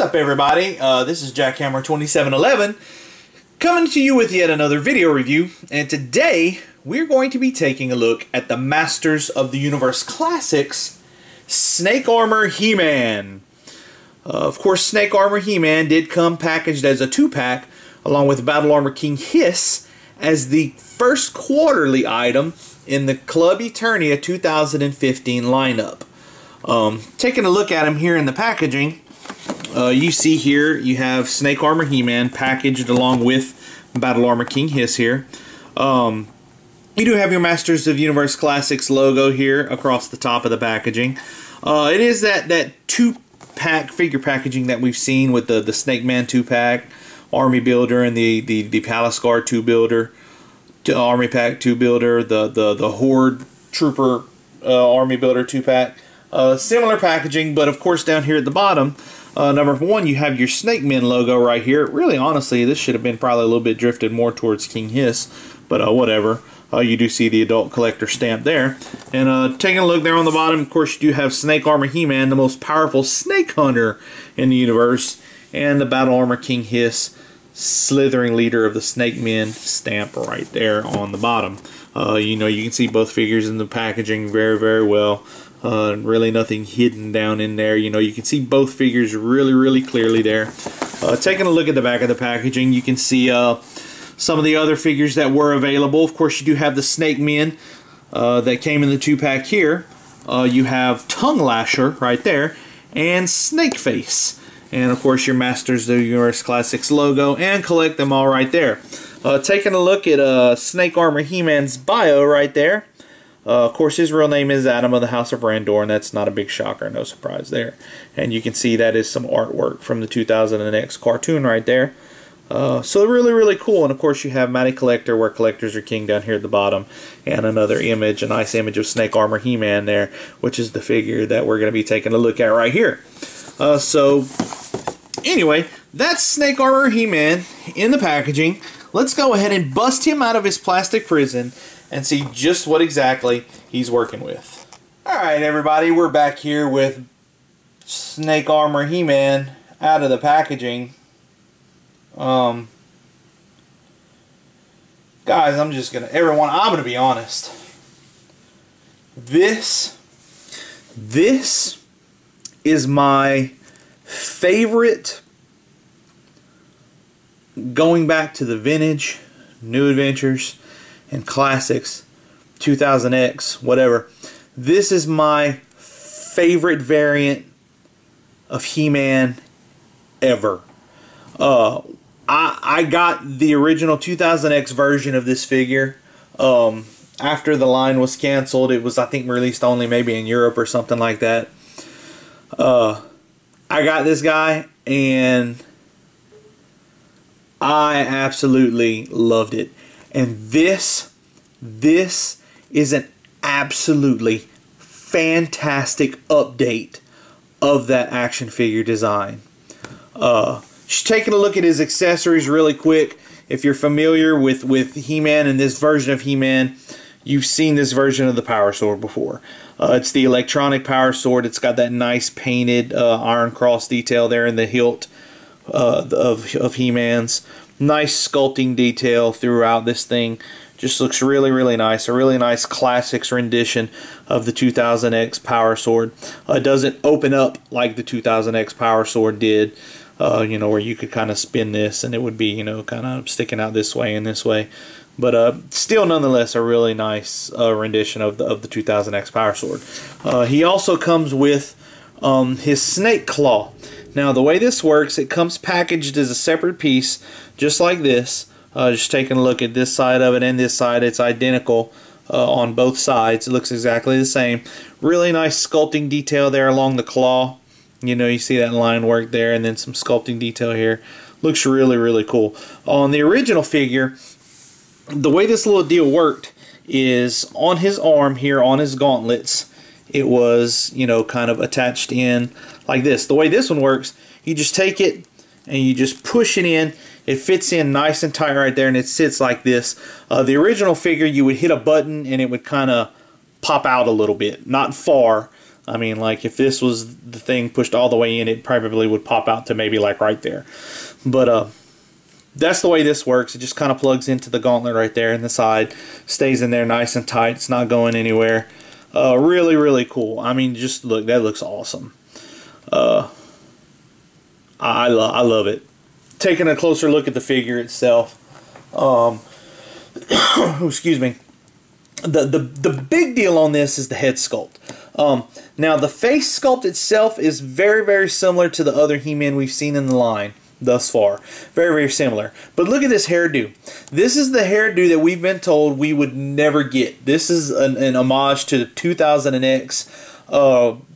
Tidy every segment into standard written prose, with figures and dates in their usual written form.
up, everybody? This is Jackhammer2711 coming to you with yet another video review, and today we're going to be taking a look at the Masters of the Universe Classics Snake Armor He-Man. Of course, Snake Armor He-Man did come packaged as a 2-pack along with Battle Armor King Hiss as the first quarterly item in the Club Eternia 2015 lineup. Taking a look at him here in the packaging, you see here you have Snake Armor He-Man packaged along with Battle Armor King Hiss here. You do have your Masters of Universe Classics logo here across the top of the packaging. It is that 2-pack figure packaging that we've seen with the Snake Man 2-pack, Army Builder, and the Palace Guard 2-builder, Army Pack 2-builder, the Horde Trooper Army Builder 2-pack. Similar packaging, but of course down here at the bottom, number 1, you have your Snake Men logo right here. Really, honestly, this should have been probably a little bit drifted more towards King Hiss, but whatever. You do see the adult collector stamp there. And taking a look there on the bottom, of course, you do have Snake Armor He-Man, the most powerful snake hunter in the universe, and the Battle Armor King Hiss, slithering leader of the Snake Men stamp right there on the bottom. You know, you can see both figures in the packaging very, very well. Really nothing hidden down in there. You know, you can see both figures really, really clearly there. Taking a look at the back of the packaging, you can see some of the other figures that were available. Of course, you do have the Snake Men that came in the 2-pack here. You have Tongue Lasher right there, and Snake Face. And of course, your Masters of the Universe Classics logo, and collect them all right there. Taking a look at Snake Armor He-Man's bio right there. Of course, his real name is Adam of the House of Randor, and that's not a big shocker, no surprise there. And you can see that is some artwork from the 2000X cartoon right there. So really, really cool. And of course, you have Matty Collector, where collectors are king, down here at the bottom, and another image, a nice image of Snake Armor He-Man there, which is the figure that we're going to be taking a look at right here. So anyway, that's Snake Armor He-Man in the packaging. Let's go ahead and bust him out of his plastic prison and see just what exactly he's working with. Alright, everybody, we're back here with Snake Armor He-Man out of the packaging. Guys, I'm gonna be honest. This is my favorite, going back to the vintage, New Adventures, and Classics, 2000X, whatever. This is my favorite variant of He-Man ever. I got the original 2000X version of this figure after the line was canceled. It was, I think, released only maybe in Europe or something like that. I got this guy, and I absolutely loved it. And this is an absolutely fantastic update of that action figure design. Just taking a look at his accessories really quick. If you're familiar with He-Man and this version of He-Man, you've seen this version of the Power Sword before. It's the electronic Power Sword. It's got that nice painted Iron Cross detail there in the hilt of He-Man's. Nice sculpting detail throughout this thing. Just looks really, really nice. A really nice Classics rendition of the 2000X Power Sword. It doesn't open up like the 2000X Power Sword did. You know, where you could kind of spin this and it would be, you know, kind of sticking out this way and this way. But still, nonetheless, a really nice rendition of the 2000X Power Sword. He also comes with his Snake Claw. Now, the way this works, it comes packaged as a separate piece, just like this. Just taking a look at this side of it and this side, it's identical on both sides. It looks exactly the same. Really nice sculpting detail there along the claw. You know, you see that line work there, and then some sculpting detail here. Looks really, really cool. On the original figure, the way this little deal worked is on his arm here, on his gauntlets, it was, you know, kind of attached in like this. The way this one works, you just take it and you just push it in. It fits in nice and tight right there, and it sits like this. The original figure, you would hit a button and it would kind of pop out a little bit. Not far, I mean, like, if this was the thing pushed all the way in, it probably would pop out to maybe like right there. But that's the way this works. It just kind of plugs into the gauntlet right there in the side, stays in there nice and tight. It's not going anywhere. Really, really cool. I mean, just look, that looks awesome. I love it. Taking a closer look at the figure itself. Excuse me. The big deal on this is the head sculpt. Now the face sculpt itself is very, very similar to the other He-Man we've seen in the line thus far. Very, very similar. But look at this hairdo. This is the hairdo that we've been told we would never get. This is an homage to the 2000X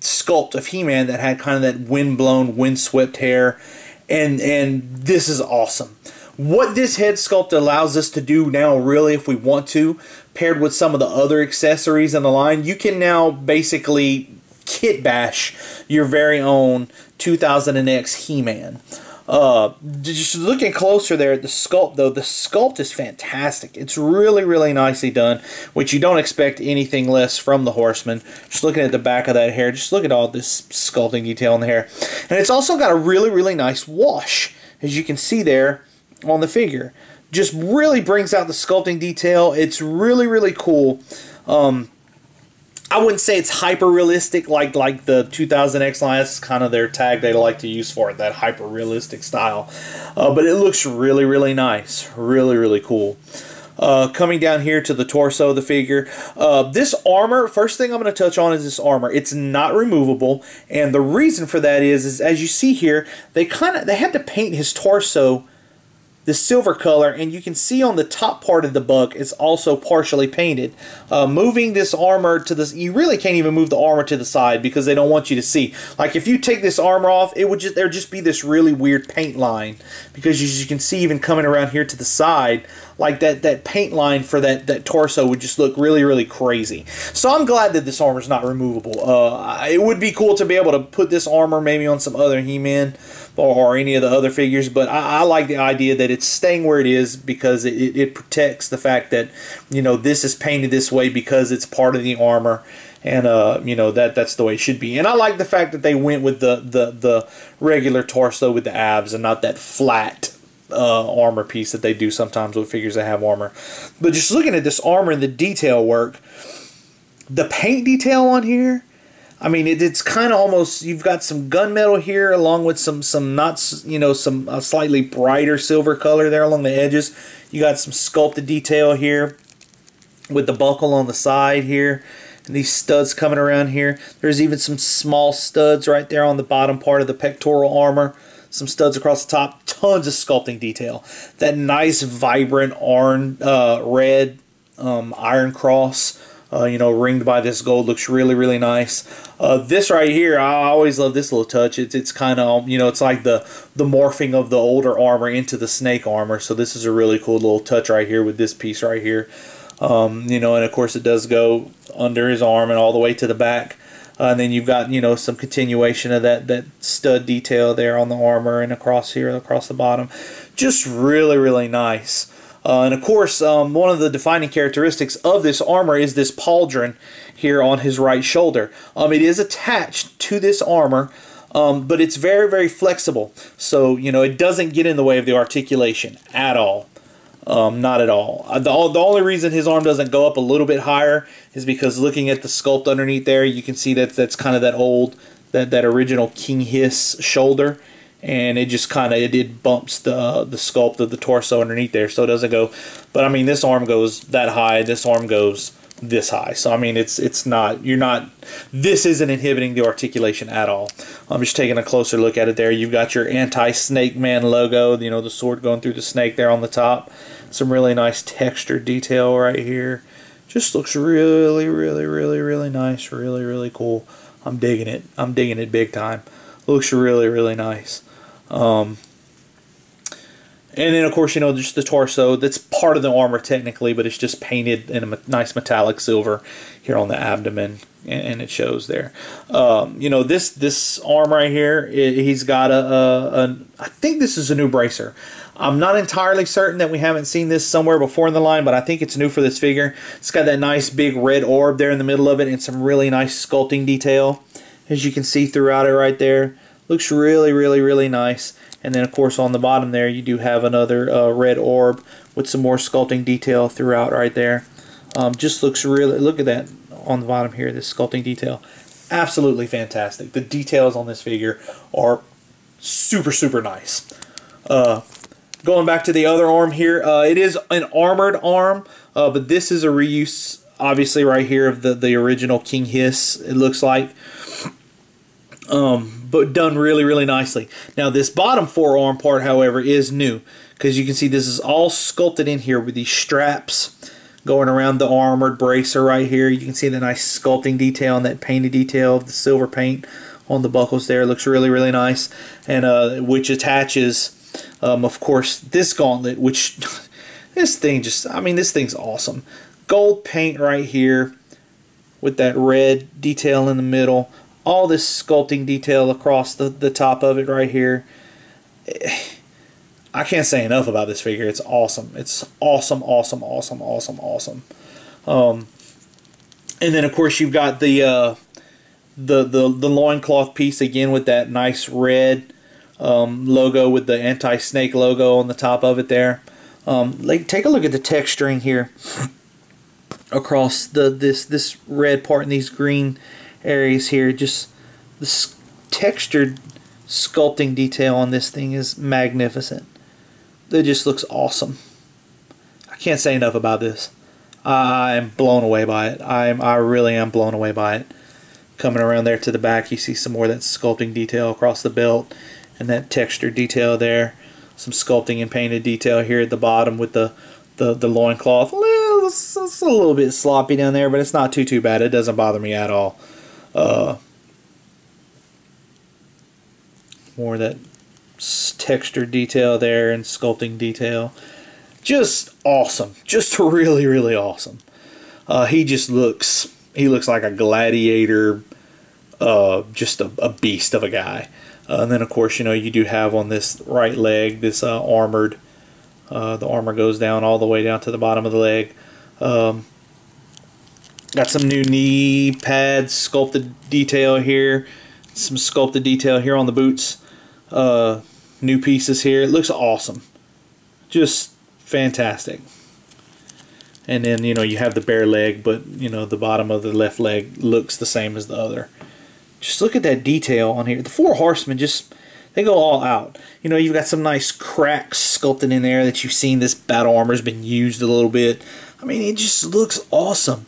sculpt of He-Man that had kind of that wind-blown, wind-swept hair. And this is awesome. What this head sculpt allows us to do now, really, if we want to, paired with some of the other accessories in the line, you can now basically kit bash your very own 2000X He-Man. Just looking closer there at the sculpt, though, the sculpt is fantastic. It's really, really nicely done, which you don't expect anything less from the Horseman. Just looking at the back of that hair, just look at all this sculpting detail in the hair. And it's also got a really, really nice wash, as you can see there on the figure. Just really brings out the sculpting detail. It's really, really cool. I wouldn't say it's hyper realistic like the 2000X line. That's kind of their tag they like to use for it, that hyper realistic style. But it looks really, really nice. Really, really cool. Coming down here to the torso of the figure. This armor, first thing I'm going to touch on is this armor. It's not removable, and the reason for that is as you see here, they had to paint his torso this silver color, and you can see on the top part of the buck it's also partially painted. Moving this armor to this, you really can't even move the armor to the side because they don't want you to see. Like if you take this armor off, there'd just be this really weird paint line, because as you can see even coming around here to the side, like that paint line for that torso would just look really, really crazy. So I'm glad that this armor is not removable. It would be cool to be able to put this armor maybe on some other He-Man or any of the other figures, but I like the idea that it's staying where it is because it protects the fact that, you know, this is painted this way because it's part of the armor, and you know, that's the way it should be. And I like the fact that they went with the regular torso with the abs and not that flat armor piece that they do sometimes with figures that have armor. But just looking at this armor and the detail work, the paint detail on here, I mean, it's kind of almost, you've got some gunmetal here along with some not, you know, some slightly brighter silver color there along the edges. You got some sculpted detail here with the buckle on the side here, and these studs coming around here. There's even some small studs right there on the bottom part of the pectoral armor. Some studs across the top. Tons of sculpting detail. That nice vibrant orange, red iron cross, you know, ringed by this gold, looks really, really nice. This right here, I always love this little touch. It's kind of, you know, it's like the morphing of the older armor into the snake armor. So this is a really cool little touch right here with this piece right here. You know, and of course it does go under his arm and all the way to the back. And then you've got, you know, some continuation of that stud detail there on the armor and across here, across the bottom. Just really, really nice. And of course, one of the defining characteristics of this armor is this pauldron here on his right shoulder. It is attached to this armor, but it's very, very flexible. So, you know, it doesn't get in the way of the articulation at all. Not at all. The only reason his arm doesn't go up a little bit higher is because looking at the sculpt underneath there, you can see that's kind of that old, that original King Hiss shoulder, and it just kind of it bumps the sculpt of the torso underneath there, so it doesn't go. But I mean, this arm goes that high, this arm goes this high. So I mean, it's not, this isn't inhibiting the articulation at all. I'm just taking a closer look at it there. You've got your anti-Snake Man logo, you know, the sword going through the snake there on the top. Some really nice texture detail right here. Just looks really, really, really, really nice. Really, really cool. I'm digging it. I'm digging it big time. Looks really, really nice. And then, of course, you know, just the torso. That's part of the armor technically, but it's just painted in a nice metallic silver here on the abdomen, and it shows there. You know, this arm right here, he's got I think this is a new bracer. I'm not entirely certain that we haven't seen this somewhere before in the line, but I think it's new for this figure. It's got that nice big red orb there in the middle of it and some really nice sculpting detail. as you can see throughout it right there. Looks really, really, really nice. And then of course on the bottom there you do have another red orb with some more sculpting detail throughout right there. Just looks really, look at that on the bottom here, this sculpting detail. Absolutely fantastic. The details on this figure are super, super nice. Going back to the other arm here, it is an armored arm, but this is a reuse, obviously, right here of the original King Hiss, it looks like. But done really, really nicely. Now this bottom forearm part, however, is new, because you can see this is all sculpted in here with these straps going around the armored bracer right here. You can see the nice sculpting detail and that painted detail of the silver paint on the buckles there. It looks really, really nice. And which attaches, of course, this gauntlet, which this thing just, I mean, this thing's awesome. Gold paint right here with that red detail in the middle. All this sculpting detail across the top of it right here. I can't say enough about this figure. It's awesome. It's awesome, awesome, awesome, awesome, awesome. And then of course you've got the loincloth piece again with that nice red logo with the anti-snake logo on the top of it there. Take a look at the texturing here across this red part and these green areas here. Just the textured sculpting detail on this thing is magnificent. It just looks awesome. I can't say enough about this. I'm blown away by it. I really am blown away by it. Coming around there to the back, you see some more of that sculpting detail across the belt and that textured detail there. Some sculpting and painted detail here at the bottom with the loincloth. It's a little bit sloppy down there, but it's not too bad. It doesn't bother me at all. More of that textured detail there and sculpting detail. Just awesome. Just really, really awesome. He looks like a gladiator, just a beast of a guy. And then of course, you know, you do have on this right leg this armored, the armor goes down all the way down to the bottom of the leg. Got some new knee pads, sculpted detail here, some sculpted detail here on the boots. New pieces here. It looks awesome. Just fantastic. And then, you know, you have the bare leg, but, you know, the bottom of the left leg looks the same as the other. Just look at that detail on here. The Four Horsemen, just, they go all out. You know, you've got some nice cracks sculpted in there that you've seen. This battle armor's been used a little bit. I mean, it just looks awesome.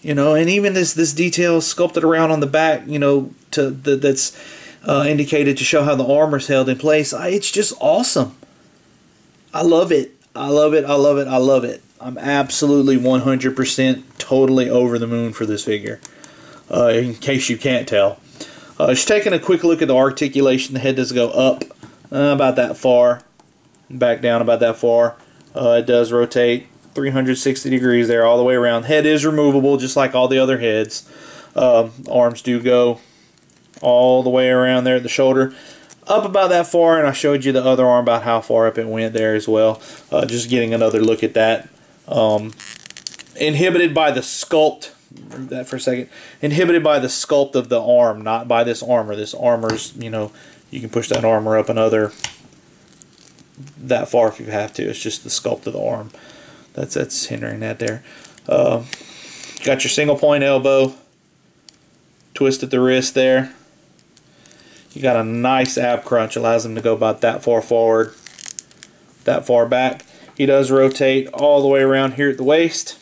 You know, and even this detail sculpted around on the back, you know, that's indicated to show how the armor's held in place. It's just awesome. I love it. I love it. I love it. I love it. I'm absolutely 100% totally over the moon for this figure. In case you can't tell. Just taking a quick look at the articulation. The head does go up about that far. Back down about that far. It does rotate 360 degrees there all the way around. Head is removable just like all the other heads. Arms do go all the way around there at the shoulder. Up about that far, and I showed you the other arm about how far up it went there as well. Just getting another look at that. Inhibited by the sculpt, that for a second. Inhibited by the sculpt of the arm, not by this armor. This armor's, you know, you can push that armor up another that far if you have to. It's just the sculpt of the arm that's hindering that there. Got your single point elbow, twist at the wrist there. You got a nice ab crunch, allows him to go about that far forward, that far back. He does rotate all the way around here at the waist.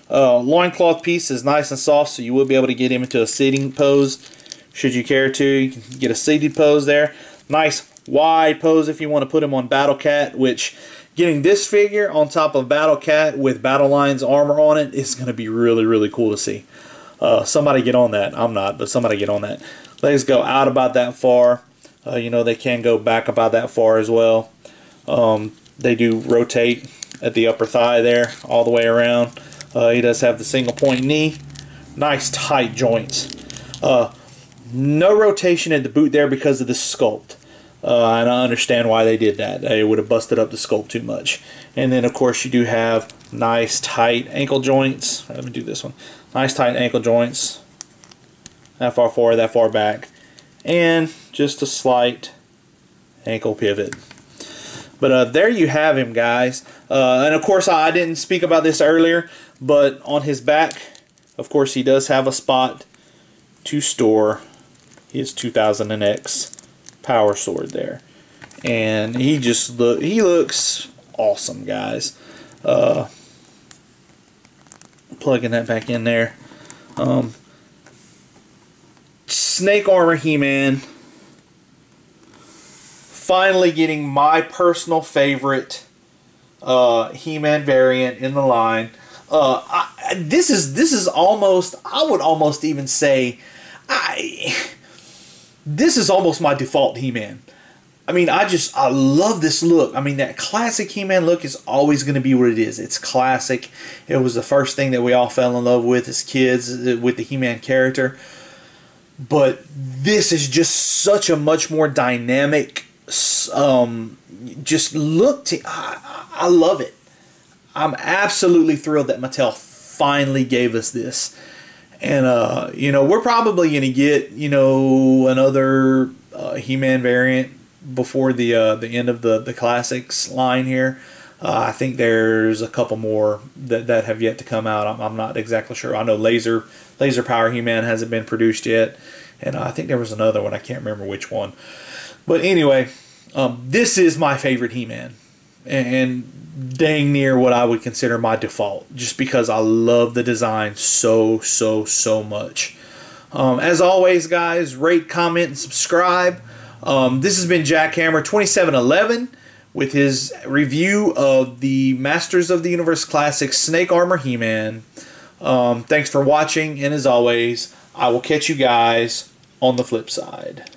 Loincloth piece is nice and soft, so you will be able to get him into a sitting pose should you care to. You can get a seated pose there. Nice wide pose if you want to put him on Battle Cat, which getting this figure on top of Battle Cat with Battle Lion's armor on it is going to be really, really cool to see. Somebody get on that. I'm not, but somebody get on that. Legs go out about that far. You know, they can go back about that far as well. They do rotate at the upper thigh there all the way around. He does have the single point knee. Nice tight joints. No rotation at the boot there because of the sculpt. And I understand why they did that. They would have busted up the sculpt too much. And then of course you do have nice tight ankle joints. Let me do this one. Nice tight ankle joints that far forward, that far back, and just a slight ankle pivot. But there you have him, guys. And of course, I didn't speak about this earlier, but on his back, of course, he does have a spot to store his 2000X power sword there. And he looks awesome, guys. Plugging that back in there. Snake Armor He-Man. Finally getting my personal favorite He-Man variant in the line. This is almost, I would almost even say, this is almost my default He-Man. I mean, I love this look. I mean, that classic He-Man look is always going to be what it is. It's classic. It was the first thing that we all fell in love with as kids, with the He-Man character. But this is just such a much more dynamic, just look to, I love it. I'm absolutely thrilled that Mattel finally gave us this. And, you know, we're probably going to get, you know, another He-Man variant before the end of the classics line here. I think there's a couple more that have yet to come out. I'm not exactly sure. I know Laser Power He-Man hasn't been produced yet, and I think there was another one. I can't remember which one. But anyway, this is my favorite He-Man, and dang near what I would consider my default, just because I love the design so much. As always, guys, rate, comment, and subscribe. This has been Jackhammer 2711 with his review of the Masters of the Universe Classic Snake Armor He-Man. Thanks for watching, and as always, I will catch you guys on the flip side.